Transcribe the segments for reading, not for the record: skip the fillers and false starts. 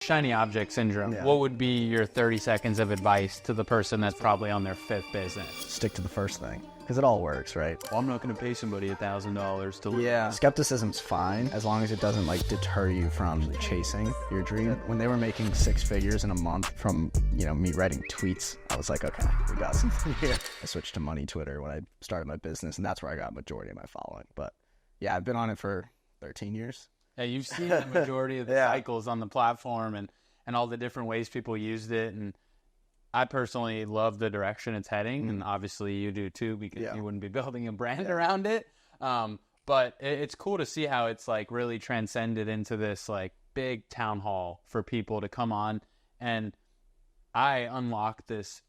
Shiny object syndrome. Yeah. What would be your 30 seconds of advice to the person that's probably on their 5th business? Stick to the first thing, because it all works, right? Well, I'm not going to pay somebody $1,000 to... Yeah. Skepticism's fine, as long as it doesn't, like, deter you from chasing your dream. When they were making 6 figures in a month from, you know, me writing tweets, I was like, okay, we got something here. I switched to money Twitter when I started my business, and that's where I got a majority of my following. But, yeah, I've been on it for 13 years. Yeah, you've seen the majority of the cycles on the platform and all the different ways people used it. And I personally love the direction it's heading. And obviously you do too, because you wouldn't be building a brand around it. But it's cool to see how it's like really transcended into this like big town hall for people to come on. And I unlocked this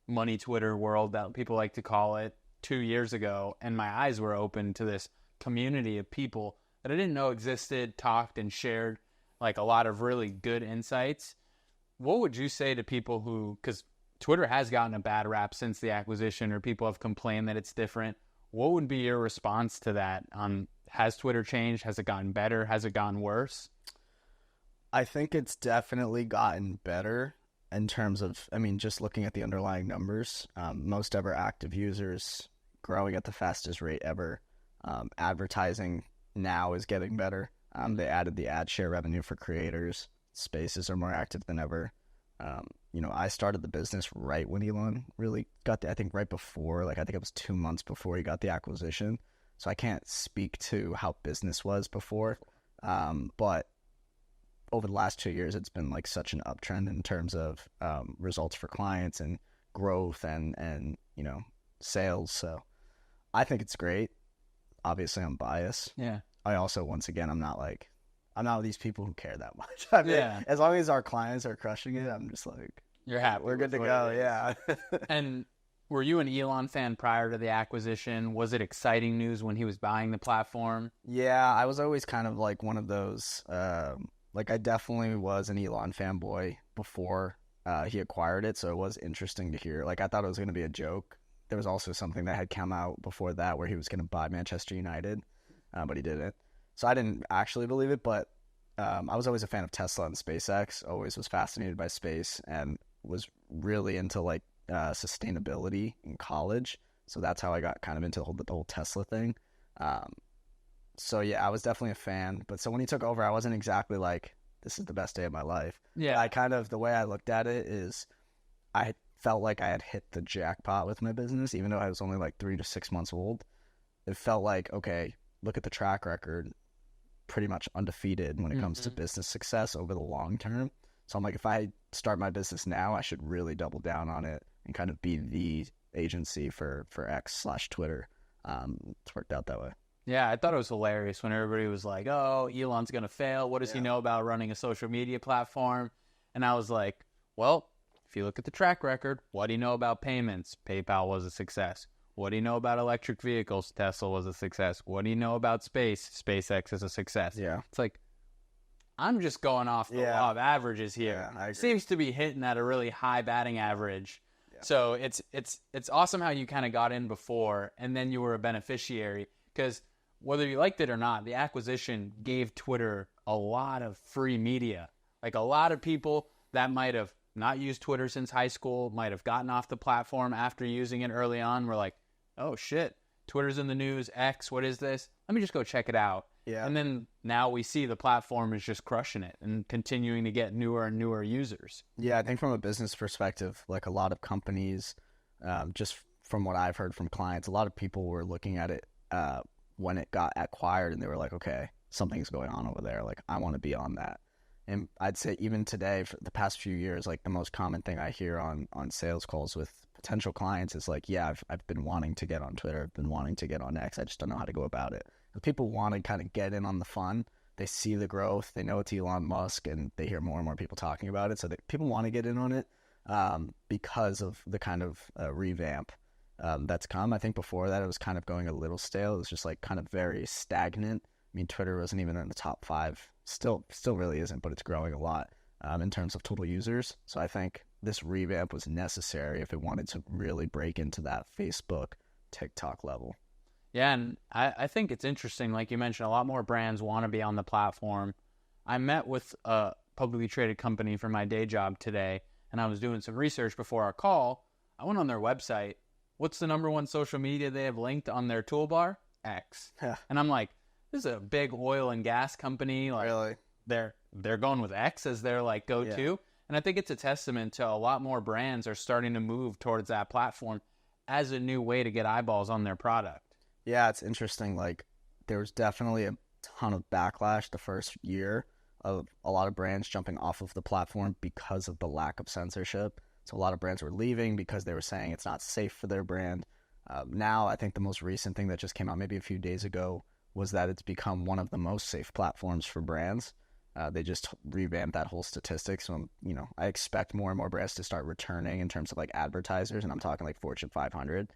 money Twitter world that people like to call it 2 years ago. And my eyes were open to this community of people that I didn't know existed, talked and shared like a lot of really good insights. What would you say to people who, because Twitter has gotten a bad rap since the acquisition, or people have complained that it's different. What would be your response to that? Has Twitter changed? Has it gotten better? Has it gotten worse? I think it's definitely gotten better in terms of, I mean, just looking at the underlying numbers, most ever active users, growing at the fastest rate ever. Advertising now is getting better. They added the ad share revenue for creators. Spaces are more active than ever. You know, I started the business right when Elon really got I think right before, like I think it was 2 months before he got the acquisition. So I can't speak to how business was before. But over the last 2 years, it's been like such an uptrend in terms of results for clients and growth and you know, sales. So I think it's great. Obviously, I'm biased. Yeah. I also, once again, I'm not these people who care that much. I mean, as long as our clients are crushing it, I'm just like, you're happy. We're good to go. Yeah. And were you an Elon fan prior to the acquisition? Was it exciting news when he was buying the platform? Yeah, I was always kind of like one of those, like I definitely was an Elon fanboy before he acquired it. So it was interesting to hear. Like I thought it was going to be a joke. There was also something that had come out before that where he was going to buy Manchester United, but he didn't. So I didn't actually believe it, but I was always a fan of Tesla and SpaceX, always was fascinated by space and was really into like sustainability in college. So that's how I got kind of into the whole Tesla thing. So yeah, I was definitely a fan. But so when he took over, I wasn't exactly like, this is the best day of my life. Yeah. I kind of, the way I looked at it is I felt like I had hit the jackpot with my business, even though I was only like 3 to 6 months old. It felt like, okay, look at the track record, pretty much undefeated when it comes to business success over the long term. So I'm like, if I start my business now, I should really double down on it and kind of be the agency for X/Twitter. It's worked out that way. Yeah, I thought it was hilarious when everybody was like, oh, Elon's going to fail. What does he know about running a social media platform? And I was like, well, if you look at the track record, what do you know about payments? PayPal was a success. What do you know about electric vehicles? Tesla was a success. What do you know about space? SpaceX is a success. Yeah. It's like, I'm just going off the law of averages here. Yeah, I agree. Seems to be hitting at a really high batting average. Yeah. So it's awesome how you kind of got in before and then you were a beneficiary, because whether you liked it or not, the acquisition gave Twitter a lot of free media. Like a lot of people that might have not used Twitter since high school, might have gotten off the platform after using it early on, were like, oh shit, Twitter's in the news, X, what is this? Let me just go check it out. Yeah. And then now we see the platform is just crushing it and continuing to get newer and newer users. Yeah, I think from a business perspective, like a lot of companies, just from what I've heard from clients, a lot of people were looking at it when it got acquired and they were like, okay, something's going on over there. Like, I want to be on that. And I'd say even today, for the past few years, like the most common thing I hear on sales calls with potential clients is like, yeah, I've been wanting to get on Twitter. I've been wanting to get on X. I just don't know how to go about it. But people want to kind of get in on the fun. They see the growth. They know it's Elon Musk, and they hear more and more people talking about it. So people want to get in on it because of the kind of revamp that's come. I think before that, it was kind of going a little stale. It was just like kind of very stagnant. I mean, Twitter wasn't even in the top 5. Still really isn't, but it's growing a lot in terms of total users. So I think this revamp was necessary if it wanted to really break into that Facebook, TikTok level. Yeah, and I think it's interesting. Like you mentioned, a lot more brands want to be on the platform. I met with publicly traded company for my day job today, and I was doing some research before our call. I went on their website. What's the number one social media they have linked on their toolbar? X. And I'm like, this is a big oil and gas company. Like, really? They're going with X as their like go-to. Yeah. And I think it's a testament to a lot more brands are starting to move towards that platform as a new way to get eyeballs on their product. Yeah, it's interesting. Like, there was definitely a ton of backlash the first year of a lot of brands jumping off of the platform because of the lack of censorship. So a lot of brands were leaving because they were saying it's not safe for their brand. Now, I think the most recent thing that just came out maybe a few days ago was that it's become one of the most safe platforms for brands. They just revamped that whole statistic. So, I expect more and more brands to start returning in terms of like advertisers. And I'm talking like Fortune 500.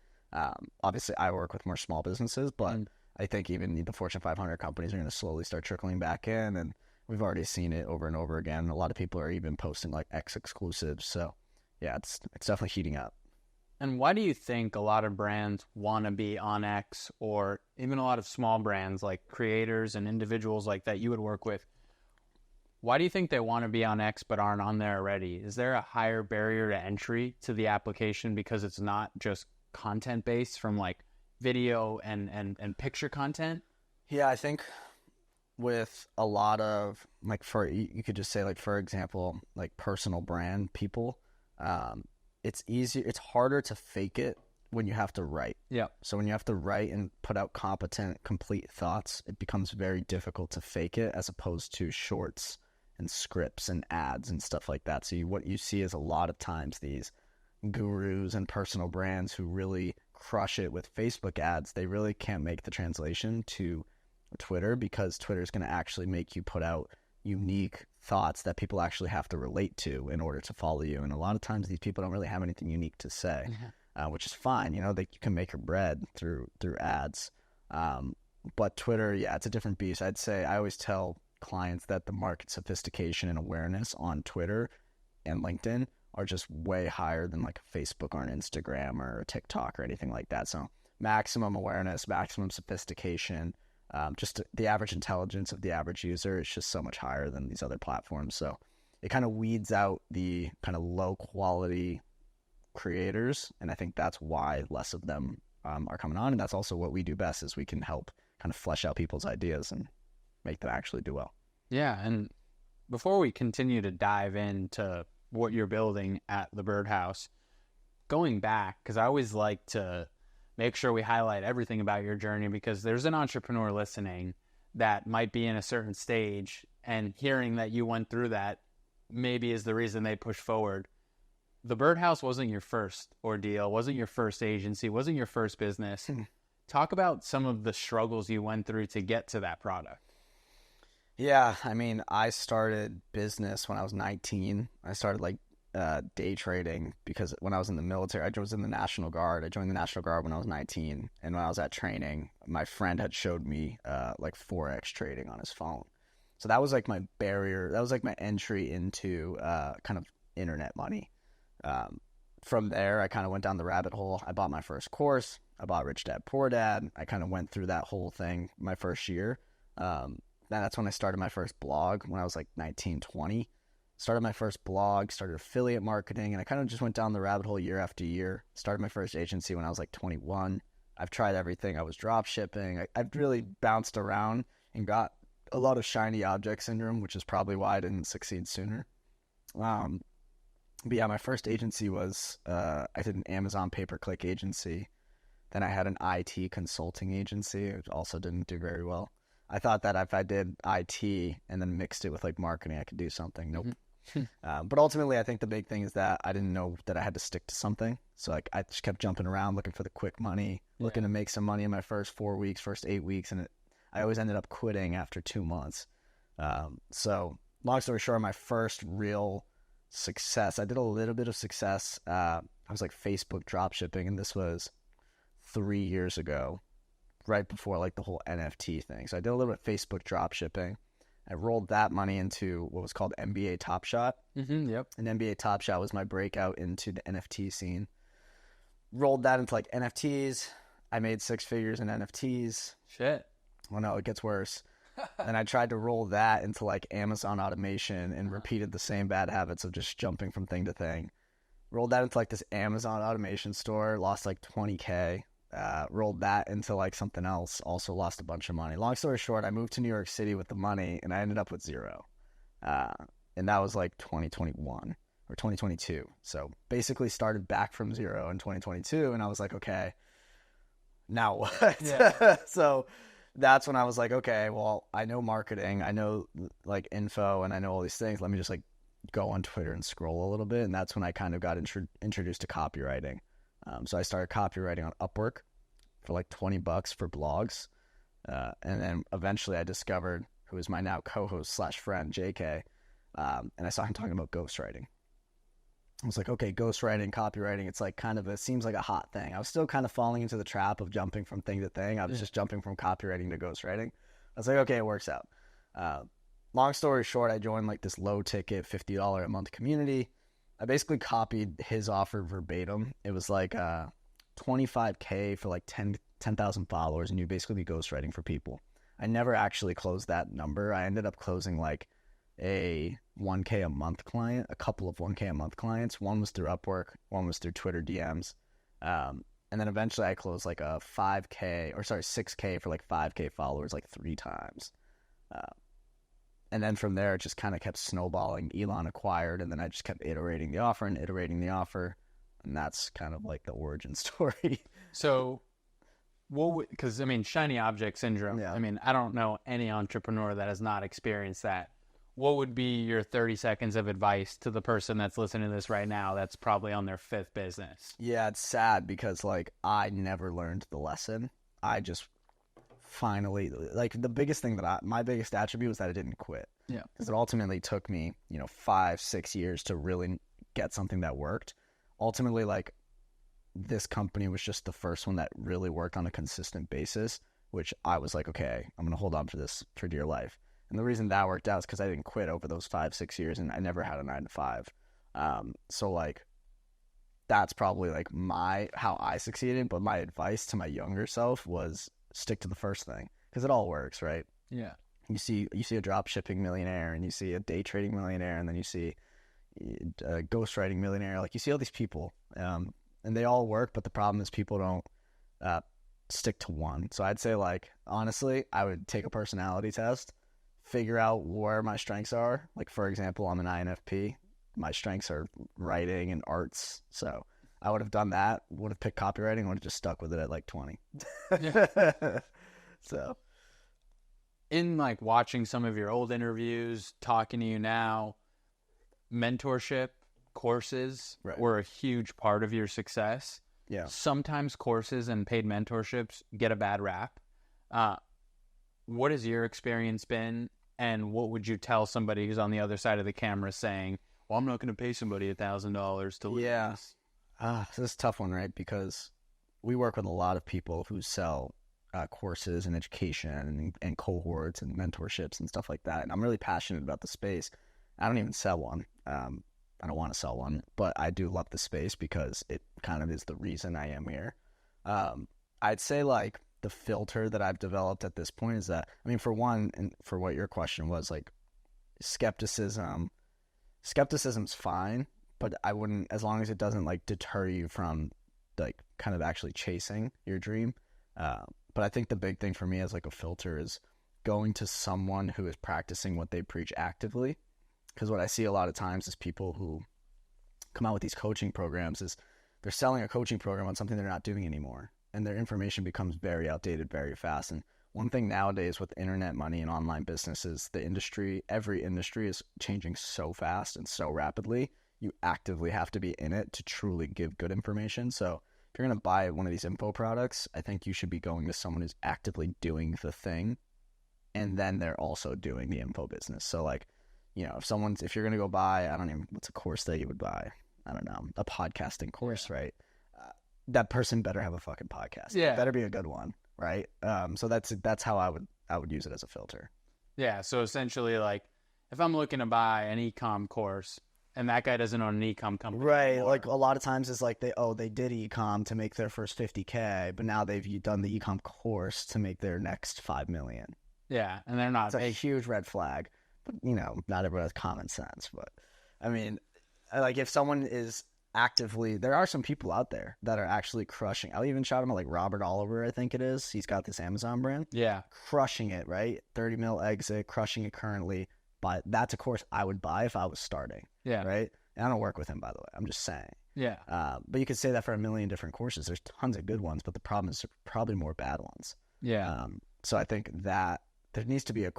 Obviously, I work with more small businesses, but I think even the Fortune 500 companies are going to slowly start trickling back in. And we've already seen it over and over again. A lot of people are even posting like X exclusives. So, yeah, it's definitely heating up. And why do you think a lot of brands want to be on X, or even a lot of small brands like creators and individuals like that you would work with? Why do you think they want to be on X but aren't on there already? Is there a higher barrier to entry to the application because it's not just content based from like video and picture content? Yeah, I think with a lot of like, you could just say like, for example, like personal brand people, it's harder to fake it when you have to write. Yeah. So when you have to write and put out competent, complete thoughts, it becomes very difficult to fake it as opposed to shorts and scripts and ads and stuff like that. So what you see is a lot of times these gurus and personal brands who really crush it with Facebook ads, they really can't make the translation to Twitter, because Twitter is going to actually make you put out unique thoughts that people actually have to relate to in order to follow you. And a lot of times these people don't really have anything unique to say, which is fine. You can make your bread through ads. But Twitter, yeah, it's a different beast. I always tell clients that the market sophistication and awareness on Twitter and LinkedIn are just way higher than like Facebook or an Instagram or a TikTok or anything like that. So maximum awareness, maximum sophistication, just the average intelligence of the average user is just so much higher than these other platforms. So it kind of weeds out the kind of low quality creators. And I think that's why less of them are coming on. And that's also what we do best, is we can help kind of flesh out people's ideas and make them actually do well. Yeah. And before we continue to dive into what you're building at the Birdhouse, going back, because I always like to make sure we highlight everything about your journey, because there's an entrepreneur listening that might be in a certain stage, and hearing that you went through that maybe is the reason they push forward. The Birdhouse wasn't your first ordeal, wasn't your first agency, wasn't your first business. Talk about some of the struggles you went through to get to that product. Yeah, I mean, I started business when I was 19. I started like day trading because when I was in the military, I was in the National Guard. I joined the National Guard when I was 19. And when I was at training, my friend had showed me like Forex trading on his phone. So that was like my barrier. That was like my entry into kind of internet money. From there, I kind of went down the rabbit hole. I bought my first course. I bought Rich Dad Poor Dad. I kind of went through that whole thing my first year. That's when I started my first blog when I was like 19, 20. Started my first blog, started affiliate marketing, and I kind of just went down the rabbit hole year after year. Started my first agency when I was like 21. I've tried everything. I was drop shipping. I've really bounced around and got a lot of shiny object syndrome, which is probably why I didn't succeed sooner. But yeah, my first agency was, I did an Amazon pay-per-click agency. Then I had an IT consulting agency, which also didn't do very well. I thought that if I did IT and then mixed it with like marketing, I could do something. Nope. But ultimately, I think the big thing is that I didn't know that I had to stick to something. So like I just kept jumping around looking for the quick money, looking to make some money in my first 4 weeks, first 8 weeks. And I always ended up quitting after 2 months. So long story short, my first real success, I did a little bit of success. I was like Facebook drop shipping, and this was 3 years ago, right before like the whole NFT thing. So I did a little bit of Facebook drop shipping. I rolled that money into what was called NBA Top Shot. Yep. And NBA Top Shot was my breakout into the NFT scene. Rolled that into like NFTs. I made 6 figures in NFTs. Shit. Well, no, it gets worse. And I tried to roll that into like Amazon automation and repeated the same bad habits of just jumping from thing to thing. Rolled that into like this Amazon automation store, lost like 20K. Rolled that into like something else, also lost a bunch of money. Long story short, I moved to New York City with the money and I ended up with zero. And that was like 2021 or 2022. So basically started back from zero in 2022. And I was like, okay, now what? Yeah. So that's when I was like, okay, well, I know marketing, I know like info, and I know all these things. Let me just like go on Twitter and scroll a little bit. And that's when I kind of got introduced to copywriting. So I started copywriting on Upwork for like $20 for blogs. And then eventually I discovered who is my now co-host / friend, JK. And I saw him talking about ghostwriting. I was like, okay, ghostwriting, copywriting, it's like kind of, it seems like a hot thing. I was still kind of falling into the trap of jumping from thing to thing. I was just jumping from copywriting to ghostwriting. I was like, okay, it works out. Long story short, I joined like this low ticket $50 a month community. I basically copied his offer verbatim. It was like $25K for like 10,000 followers, and you basically be ghostwriting for people. I never actually closed that number. I ended up closing like a 1K a month client, a couple of 1K a month clients. One was through Upwork, one was through Twitter DMs. And then eventually I closed like a 6K for like 5K followers like 3 times. And then from there, it just kind of kept snowballing. Elon acquired, and then I just kept iterating the offer. And that's kind of like the origin story. So, because I mean, shiny object syndrome. Yeah. I mean, I don't know any entrepreneur that has not experienced that. What would be your 30 seconds of advice to the person that's listening to this right now that's probably on their 5th business? Yeah, it's sad because like I never learned the lesson. I just finally, like the biggest thing my biggest attribute was that I didn't quit. Yeah. Because it ultimately took me, 5-6 years to really get something that worked. Ultimately, like this company was just the first one that really worked on a consistent basis, which I was like, okay, I'm going to hold on for this for dear life. And the reason that worked out is because I didn't quit over those 5-6 years, and I never had a 9-to-5. So like that's probably like how I succeeded. But my advice to my younger self was stick to the first thing, because it all works, right? Yeah. You see a drop shipping millionaire, and you see a day trading millionaire, and then you see a ghostwriting millionaire. Like you see all these people, and they all work, but the problem is people don't stick to one. So I'd say, like, honestly, I would take a personality test, figure out where my strengths are. Like, for example, I'm an INFP. My strengths are writing and arts. So I would have done that, would have picked copywriting, would have just stuck with it at like 20. Yeah. So in like watching some of your old interviews, talking to you now, mentorship courses were a huge part of your success. Yeah. Sometimes courses and paid mentorships get a bad rap. What has your experience been, and what would you tell somebody who's on the other side of the camera saying, well, I'm not going to pay somebody $1,000 to learn this? This is a tough one, right? Because we work with a lot of people who sell courses and education and cohorts and mentorships and stuff like that. And I'm really passionate about the space. I don't even sell one. I don't want to sell one, but I do love the space because it kind of is the reason I am here. I'd say like the filter that I've developed at this point is that, I mean, for one, and for what your question was, like skepticism's fine, but I wouldn't, as long as it doesn't like deter you from like kind of actually chasing your dream. But I think the big thing for me as like a filter is going to someone who is practicing what they preach actively. Because what I see a lot of times is people who come out with these coaching programs is they're selling a coaching program on something they're not doing anymore. And their information becomes very outdated very fast. And one thing nowadays with internet money and online businesses, every industry is changing so fast and so rapidly. You actively have to be in it to truly give good information. So if you're going to buy one of these info products, I think you should be going to someone who's actively doing the thing, and then they're also doing the info business. So like, if you're going to go buy, what's a course that you would buy? I don't know, a podcasting course, right? That person better have a fucking podcast. Yeah. It better be a good one, right? So that's how I would use it as a filter. Yeah. So essentially, like, if I'm looking to buy an e-com course and that guy doesn't own an e-com company, right? Anymore. Like a lot of times it's like they did e-com to make their first $50K, but now they've done the e-com course to make their next $5 million. Yeah, and they're not. It's a huge red flag. But, not everyone has common sense. But, I mean, like if someone is actively, there are some people out there that are actually crushing. I'll even shout him out, like Robert Oliver, I think it is. He's got this Amazon brand. Yeah. Crushing it, right? 30 mil exit, crushing it currently. But that's a course I would buy if I was starting. Yeah. Right? And I don't work with him, by the way. I'm just saying. Yeah. But you could say that for a million different courses. There's tons of good ones, but the problem is probably more bad ones. Yeah. So I think that there needs to be a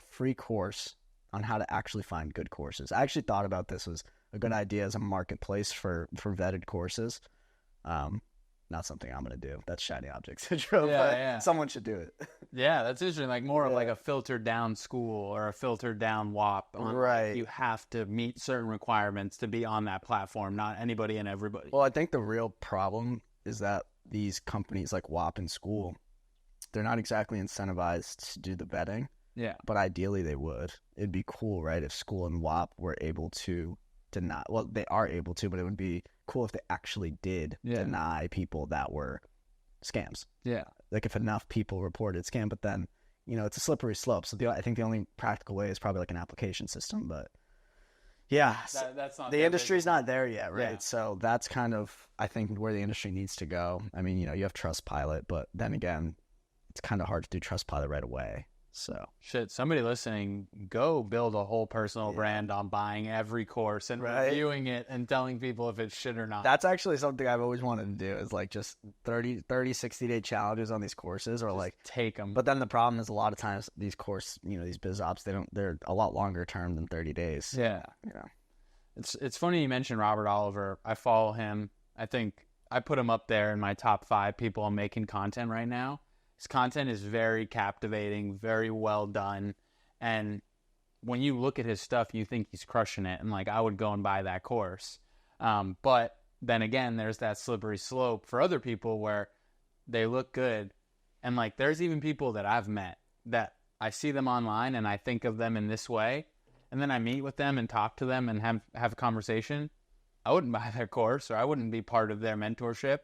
free course on how to actually find good courses. I actually thought about this was a good idea as a marketplace for vetted courses. Not something I'm going to do. That's shiny object syndrome. Yeah. Someone should do it. Yeah, that's interesting. Like more of like a filtered down school or a filtered down WAP. Right. You have to meet certain requirements to be on that platform, not anybody and everybody. Well, I think the real problem is that these companies like WAP and school, they're not exactly incentivized to do the vetting. Yeah. But ideally they would. It'd be cool, right, if school and WAP were able to deny. Well, they are able to, but it would be cool if they actually did deny people that were scams. Yeah. Like if enough people reported scam, but then, it's a slippery slope. So I think the only practical way is probably like an application system, but yeah, that's not the industry's not there yet, right? Yeah. So that's kind of, I think, where the industry needs to go. I mean, you have Trustpilot, but then again, it's kind of hard to do Trustpilot right away. So shit, somebody listening, go build a whole personal brand on buying every course and reviewing it and telling people if it's shit or not. That's actually something I've always wanted to do, is like just 30, 60-day challenges on these courses, or just like take them. But then the problem is a lot of times these these biz ops, they're a lot longer term than 30 days. Yeah. It's funny you mentioned Robert Oliver. I follow him. I think I put him up there in my top 5 people I'm making content right now. His content is very captivating, very well done. And when you look at his stuff, you think he's crushing it. And like, I would go and buy that course. But then again, there's that slippery slope for other people where they look good. And like, there's even people that I've met that I see them online and I think of them in this way. And then I meet with them and talk to them and have a conversation. I wouldn't buy their course, or I wouldn't be part of their mentorship.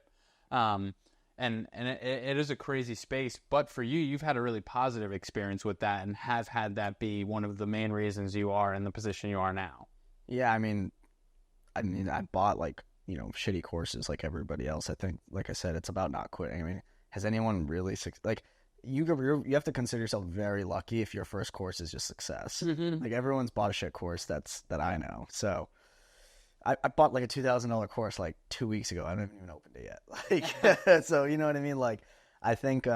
And it is a crazy space, but for you, you've had a really positive experience with that and have had that be one of the main reasons you are in the position you are now. Yeah, I mean, I bought like, shitty courses like everybody else. I think, like I said, it's about not quitting. I mean, has anyone really, like, you have to consider yourself very lucky if your first course is just success. Mm-hmm. Like everyone's bought a shit course that I know. So I bought like a $2,000 course like 2 weeks ago. I haven't even opened it yet. Like, so you know what I mean? Like, I think you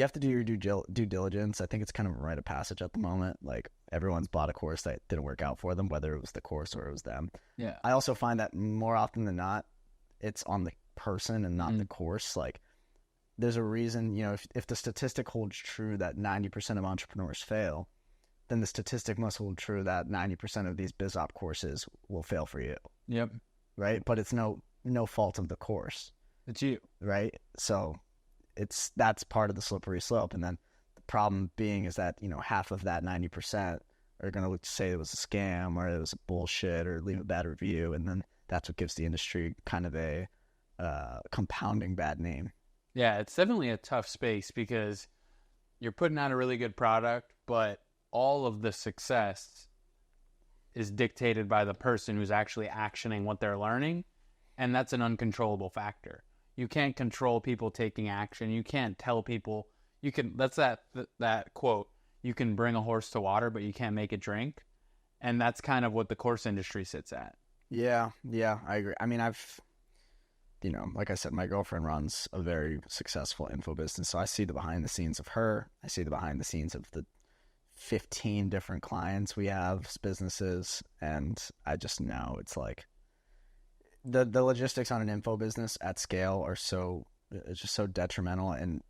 have to do your due diligence. I think it's kind of a rite of passage at the moment. Like everyone's bought a course that didn't work out for them, whether it was the course or it was them. Yeah. I also find that more often than not, it's on the person and not the course. Like there's a reason, if the statistic holds true that 90% of entrepreneurs fail, then the statistic must hold true that 90% of these biz op courses will fail for you. Yep. Right? But it's no fault of the course. It's you. Right? So that's part of the slippery slope. And then the problem being is that, half of that 90% are going to say it was a scam or it was bullshit or leave a bad review. And then that's what gives the industry kind of a compounding bad name. Yeah, it's definitely a tough space because you're putting out a really good product, but all of the success is dictated by the person who's actually actioning what they're learning, and that's an uncontrollable factor. You can't control people taking action. You can't tell people. That's that quote. You can bring a horse to water, but you can't make it drink, and that's kind of what the course industry sits at. Yeah, I agree. I mean, like I said, my girlfriend runs a very successful info business, so I see the behind the scenes of her. I see the behind the scenes of the 15 different clients we have, businesses, and I just know it's like the logistics on an info business at scale it's just so detrimental. And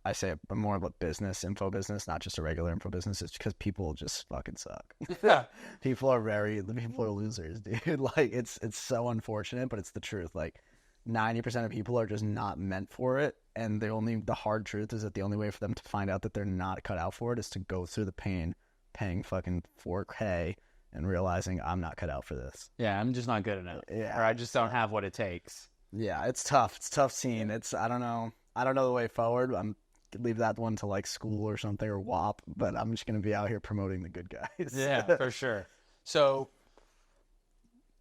I say more of a business, info business, not just a regular info business. It's because people just fucking suck. Yeah. People are losers, dude. Like it's so unfortunate, but it's the truth. Like 90% of people are just not meant for it. And the hard truth is that the only way for them to find out that they're not cut out for it is to go through the pain, paying fucking $4K and realizing I'm not cut out for this. Yeah, I'm just not good enough. Yeah. Or I just don't have what it takes. Yeah, it's tough. It's a tough scene. I don't know the way forward. I'm leave that one to like school or something or WAP, but I'm just going to be out here promoting the good guys. Yeah, for sure. So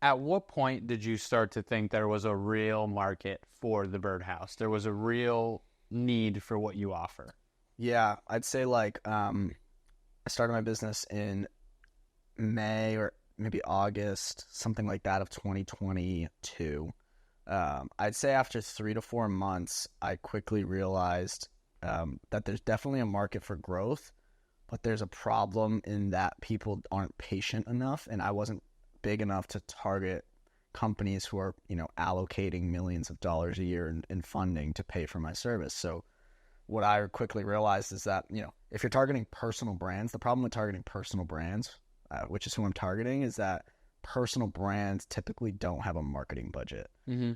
at what point did you start to think there was a real market for the birdhouse? There was a real need for what you offer? Yeah, I'd say like I started my business in May or maybe August, something like that of 2022. I'd say after 3 to 4 months, I quickly realized that there's definitely a market for growth, but there's a problem in that people aren't patient enough, and I wasn't big enough to target companies who are, allocating millions of dollars a year in funding to pay for my service. So what I quickly realized is that, if you're targeting personal brands, the problem with targeting personal brands, which is who I'm targeting, is that personal brands typically don't have a marketing budget. Mm-hmm.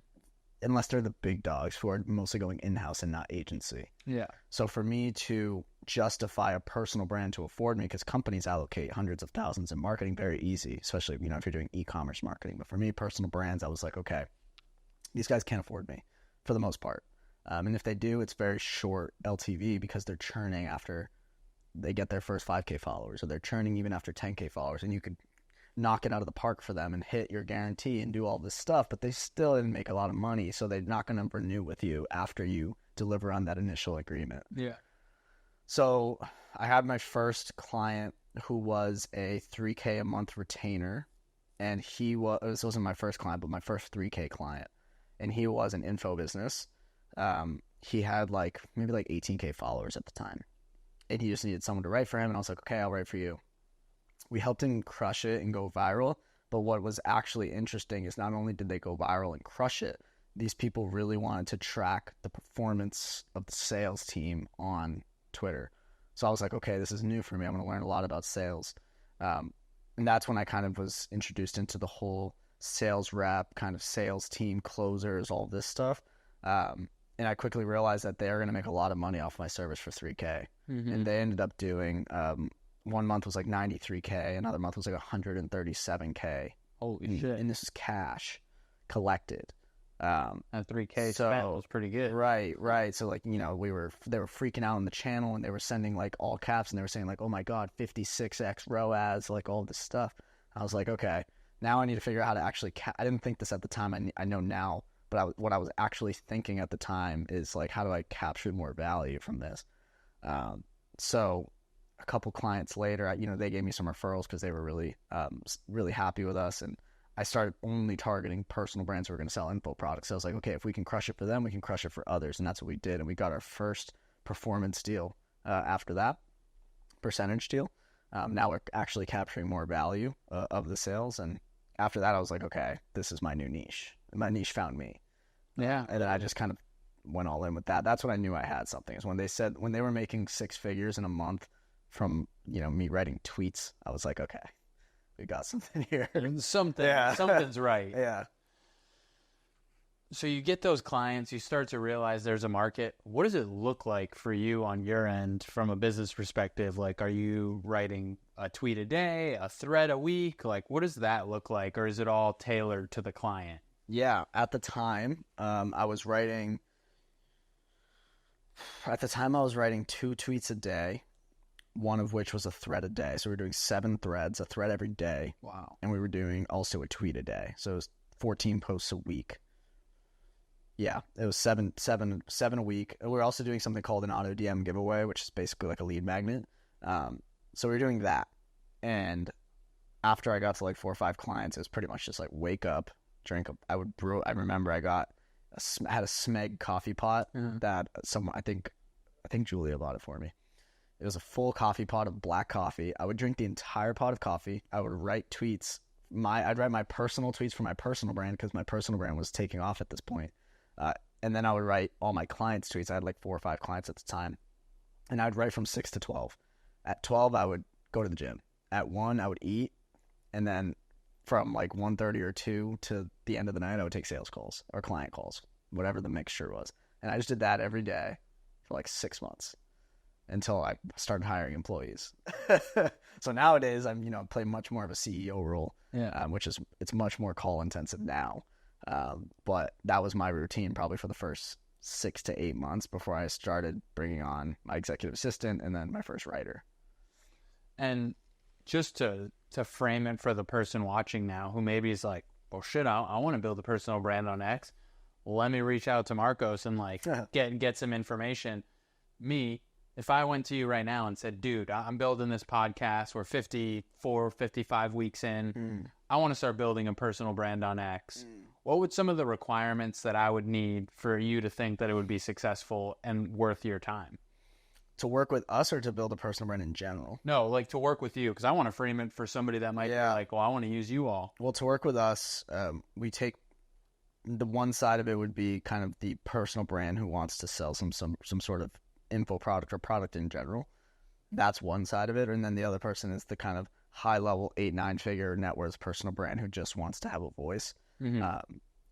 Unless they're the big dogs who are mostly going in-house and not agency. Yeah. So for me to justify a personal brand to afford me, because companies allocate hundreds of thousands in marketing very easy, especially, if you're doing e-commerce marketing. But for me, personal brands, I was like, okay, these guys can't afford me for the most part. And if they do, it's very short LTV because they're churning after they get their first 5K followers, or they're churning even after 10K followers. And you could knock it out of the park for them and hit your guarantee and do all this stuff, but they still didn't make a lot of money, so they're not going to renew with you after you deliver on that initial agreement. Yeah. So I had my first client who was a 3K a month retainer, and this wasn't my first client, but my first 3K client, and he was an info business. He had maybe 18K followers at the time, and he just needed someone to write for him, and I was like, okay, I'll write for you. We helped him crush it and go viral. But what was actually interesting is not only did they go viral and crush it, these people really wanted to track the performance of the sales team on Twitter. So I was like, okay, this is new for me. I'm going to learn a lot about sales. And that's when I kind of was introduced into the whole sales rep, kind of sales team, closers, all this stuff. And I quickly realized that they're going to make a lot of money off my service for 3K. Mm-hmm. And they ended up doing... 1 month was 93K, another month was 137K. Holy shit. And this is cash collected. At 3K spent was pretty good. Right. So they were freaking out on the channel, and they were sending all caps, and they were saying oh my God, 56x ROAS, all this stuff. I was like, okay, now I need to figure out how to actually, I didn't think this at the time. I know now, but what I was actually thinking at the time is how do I capture more value from this? So a couple clients later, they gave me some referrals because they were really, really happy with us. And I started only targeting personal brands who were going to sell info products. So I was like, okay, if we can crush it for them, we can crush it for others. And that's what we did. And we got our first performance deal after that, percentage deal. Now we're actually capturing more value of the sales. And after that, I was like, okay, this is my new niche. My niche found me. Yeah. And then I just kind of went all in with that. That's when I knew I had something. Is when they were making 6 figures in a month from me writing tweets, I was like, okay, we got something here. Something's right. Yeah. So you get those clients, you start to realize there's a market. What does it look like for you on your end from a business perspective? Are you writing a tweet a day, a thread a week? What does that look like? Or is it all tailored to the client? Yeah. At the time, I was writing 2 tweets a day, one of which was a thread a day. So we were doing 7 threads, a thread every day. Wow. And we were doing also a tweet a day. So it was 14 posts a week. Yeah, it was seven a week. We were also doing something called an auto DM giveaway, which is basically a lead magnet. So we were doing that. And after I got to 4 or 5 clients, it was pretty much just wake up, drink. I remember I had a Smeg coffee pot that I think Julia bought it for me. It was a full coffee pot of black coffee. I would drink the entire pot of coffee. I would write tweets. I'd write my personal tweets for my personal brand because my personal brand was taking off at this point. And then I would write all my clients' tweets. I had 4 or 5 clients at the time. And I would write from 6 to 12. At 12, I would go to the gym. At 1, I would eat. And then from 1:30 or 2 to the end of the night, I would take sales calls or client calls, whatever the mixture was. And I just did that every day for 6 months. Until I started hiring employees. So nowadays, I'm play much more of a CEO role, it's much more call intensive now. But that was my routine probably for the first 6 to 8 months before I started bringing on my executive assistant and then my first writer. And just to frame it for the person watching now who maybe is like, well, shit, I want to build a personal brand on X. Let me reach out to Marcos and like get some information. Me, if I went to you right now and said, dude, I'm building this podcast. We're 54, 55 weeks in. I want to start building a personal brand on X. What would some of the requirements that I would need for you to think that it would be successful and worth your time? To work with us or to build a personal brand in general? No, like to work with you, because I want to frame it for somebody that might be like, well, I want to use you all. Well, to work with us, we take the one side of it would be kind of the personal brand who wants to sell some sort of info product or product in general. That's one side of it. And then the other person is the kind of high level 8-9 figure net worth personal brand who just wants to have a voice.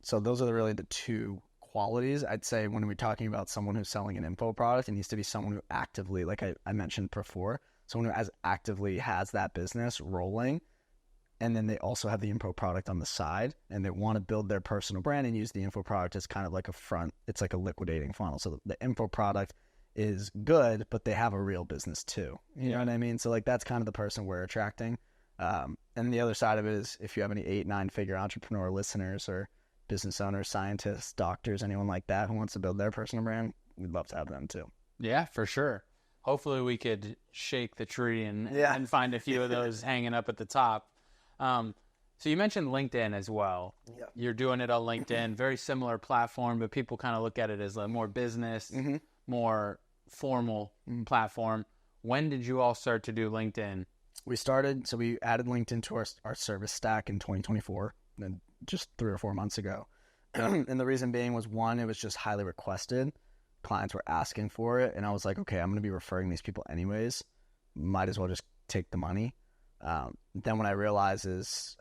So those are really the two qualities. I'd say when we're talking about someone who's selling an info product, it needs to be someone who actively, like I mentioned before, someone who actively has that business rolling, and then they also have the info product on the side, and they want to build their personal brand and use the info product as kind of like a front. It's like a liquidating funnel. So the info product is good, but they have a real business too. You know what I mean? So like that's kind of the person we're attracting. And the other side of it is if you have any 8-9 figure entrepreneur listeners or business owners, scientists, doctors, anyone like that who wants to build their personal brand, we'd love to have them too. Yeah, for sure. Hopefully we could shake the tree and find a few of those hanging up at the top. So you mentioned LinkedIn as well. Yep. You're doing it on LinkedIn, very similar platform, but people kind of look at it as a more business, more formal platform. When did you all start to do LinkedIn? We added LinkedIn to our service stack in 2024, then just 3 or 4 months ago. And the reason being was, one, it was just highly requested. Clients were asking for it. And I was like, okay, I'm going to be referring these people anyways. Might as well just take the money. Then what I realized is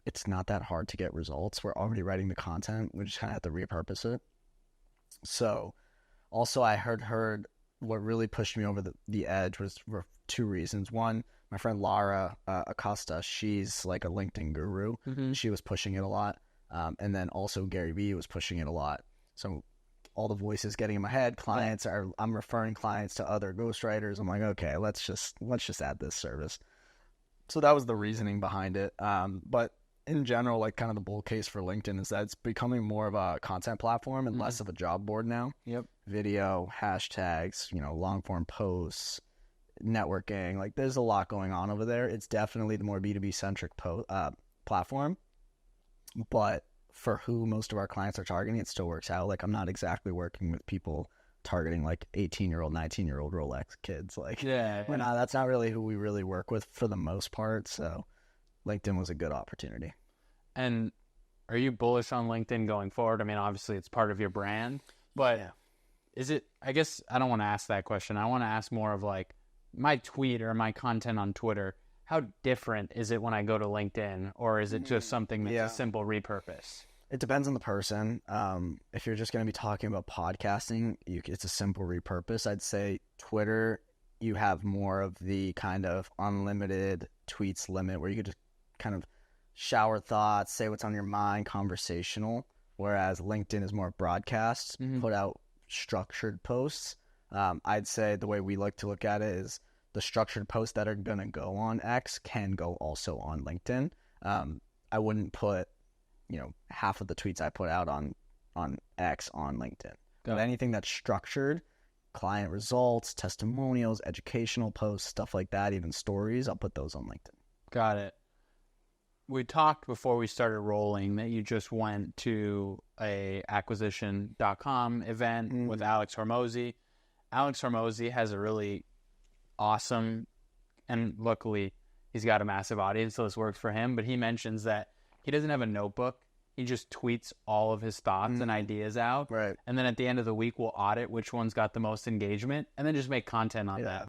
it's not that hard to get results. We're already writing the content. We just kind of have to repurpose it. So also I heard what really pushed me over the edge were 2 reasons. One, my friend Lara Acosta, she's like a LinkedIn guru. She was pushing it a lot. And then also Gary Vee was pushing it a lot. So all the voices getting in my head, I'm referring clients to other ghostwriters. I'm like, okay, let's just add this service. So that was the reasoning behind it. But in general, like kind of the bull case for LinkedIn is that it's becoming more of a content platform and less of a job board now. Yep. Video, hashtags, long form posts, networking. Like there's a lot going on over there. It's definitely the more B2B centric platform. But for who most of our clients are targeting, it still works out. Like I'm not exactly working with people targeting like 18-year-old, 19-year-old Rolex kids. Like that's not really who we really work with for the most part. So LinkedIn was a good opportunity. And are you bullish on LinkedIn going forward? I mean, obviously it's part of your brand, but is it, I guess I don't want to ask that question. I want to ask more of like my tweet or my content on Twitter. How different is it when I go to LinkedIn, or is it just something that's a simple repurpose? It depends on the person. If you're just going to be talking about podcasting, it's a simple repurpose. I'd say Twitter, you have more of the kind of unlimited tweets limit where you could just kind of shower thoughts, say what's on your mind, conversational, whereas LinkedIn is more broadcast, put out structured posts. I'd say the way we like to look at it is the structured posts that are going to go on X can go also on LinkedIn. I wouldn't put, half of the tweets I put out on X on LinkedIn. But anything that's structured, client results, testimonials, educational posts, stuff like that, even stories, I'll put those on LinkedIn. Got it. We talked before we started rolling that you just went to a acquisition.com event with Alex Hormozi. Alex Hormozi has a really awesome, and luckily he's got a massive audience, so this works for him, but he mentions that he doesn't have a notebook. He just tweets all of his thoughts and ideas out. Right. And then at the end of the week, we'll audit which one's got the most engagement and then just make content on that.